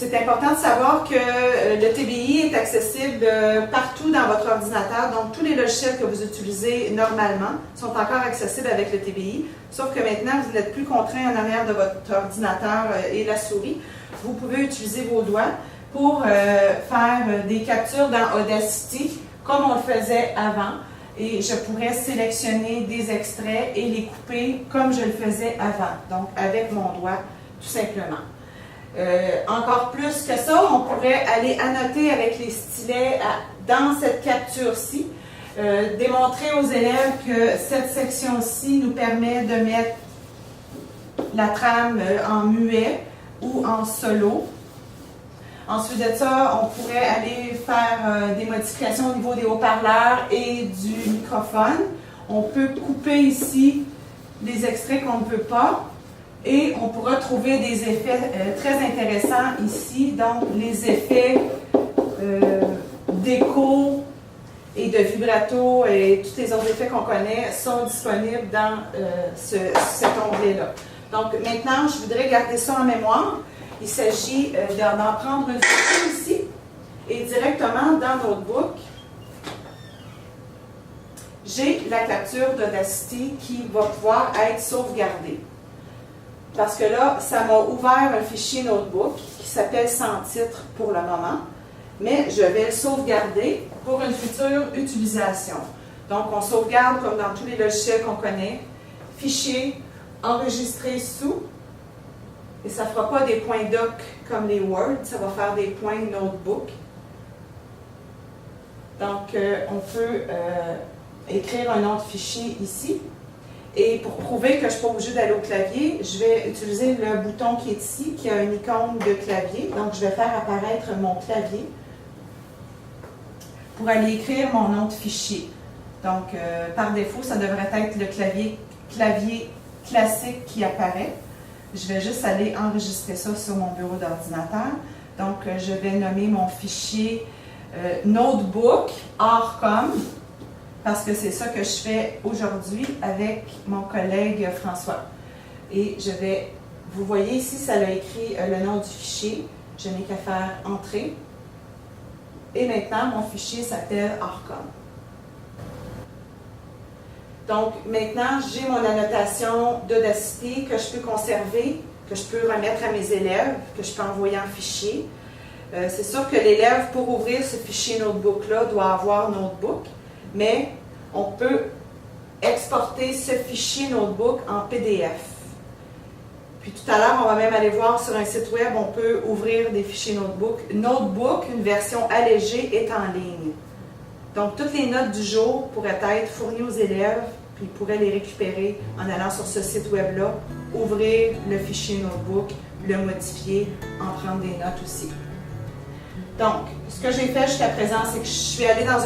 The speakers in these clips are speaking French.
C'est important de savoir que le TBI est accessible partout dans votre ordinateur. Donc, tous les logiciels que vous utilisez normalement sont encore accessibles avec le TBI. Sauf que maintenant, vous n'êtes plus contraint en arrière de votre ordinateur et la souris. Vous pouvez utiliser vos doigts pour faire des captures dans Audacity comme on le faisait avant. Et je pourrais sélectionner des extraits et les couper comme je le faisais avant. Donc, avec mon doigt, tout simplement. Encore plus que ça, on pourrait aller annoter avec les stylets dans cette capture-ci, démontrer aux élèves que cette section-ci nous permet de mettre la trame en muet ou en solo. Ensuite de ça, on pourrait aller faire des modifications au niveau des haut-parleurs et du microphone. On peut couper ici des extraits qu'on ne peut pas. Et on pourra trouver des effets très intéressants ici, donc les effets d'écho et de vibrato et tous les autres effets qu'on connaît sont disponibles dans cet onglet-là. Donc maintenant, je voudrais garder ça en mémoire. Il s'agit d'en prendre une photo ici et directement dans Notebook, j'ai la capture d'Audacity qui va pouvoir être sauvegardée. Parce que là, ça m'a ouvert un fichier Notebook qui s'appelle sans titre pour le moment, mais je vais le sauvegarder pour une future utilisation. Donc, on sauvegarde comme dans tous les logiciels qu'on connaît, fichier, enregistré sous, et ça ne fera pas des points doc comme les Word, ça va faire des points Notebook. Donc, on peut écrire un autre fichier ici. Et pour prouver que je ne suis pas obligée d'aller au clavier, je vais utiliser le bouton qui est ici, qui a une icône de clavier. Donc, je vais faire apparaître mon clavier pour aller écrire mon autre fichier. Donc, par défaut, ça devrait être le clavier classique qui apparaît. Je vais juste aller enregistrer ça sur mon bureau d'ordinateur. Donc, je vais nommer mon fichier Notebook hors com. Parce que c'est ça que je fais aujourd'hui avec mon collègue François. Et je vais, vous voyez ici, ça a écrit le nom du fichier. Je n'ai qu'à faire Entrée. Et maintenant, mon fichier s'appelle Arcom. Donc, maintenant, j'ai mon annotation d'Audacity que je peux conserver, que je peux remettre à mes élèves, que je peux envoyer en fichier. C'est sûr que l'élève, pour ouvrir ce fichier Notebook-là, doit avoir Notebook. Mais on peut exporter ce fichier Notebook en PDF. Puis tout à l'heure, on va même aller voir sur un site web, on peut ouvrir des fichiers Notebook. Notebook, une version allégée, est en ligne. Donc, toutes les notes du jour pourraient être fournies aux élèves, puis ils pourraient les récupérer en allant sur ce site web-là, ouvrir le fichier Notebook, le modifier, en prendre des notes aussi. Donc, ce que j'ai fait jusqu'à présent, c'est que je suis allée dans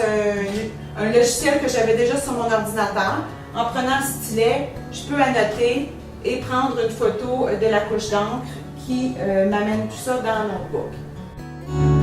un logiciel que j'avais déjà sur mon ordinateur. En prenant le stylet, je peux annoter et prendre une photo de la couche d'encre qui m'amène tout ça dans Notebook.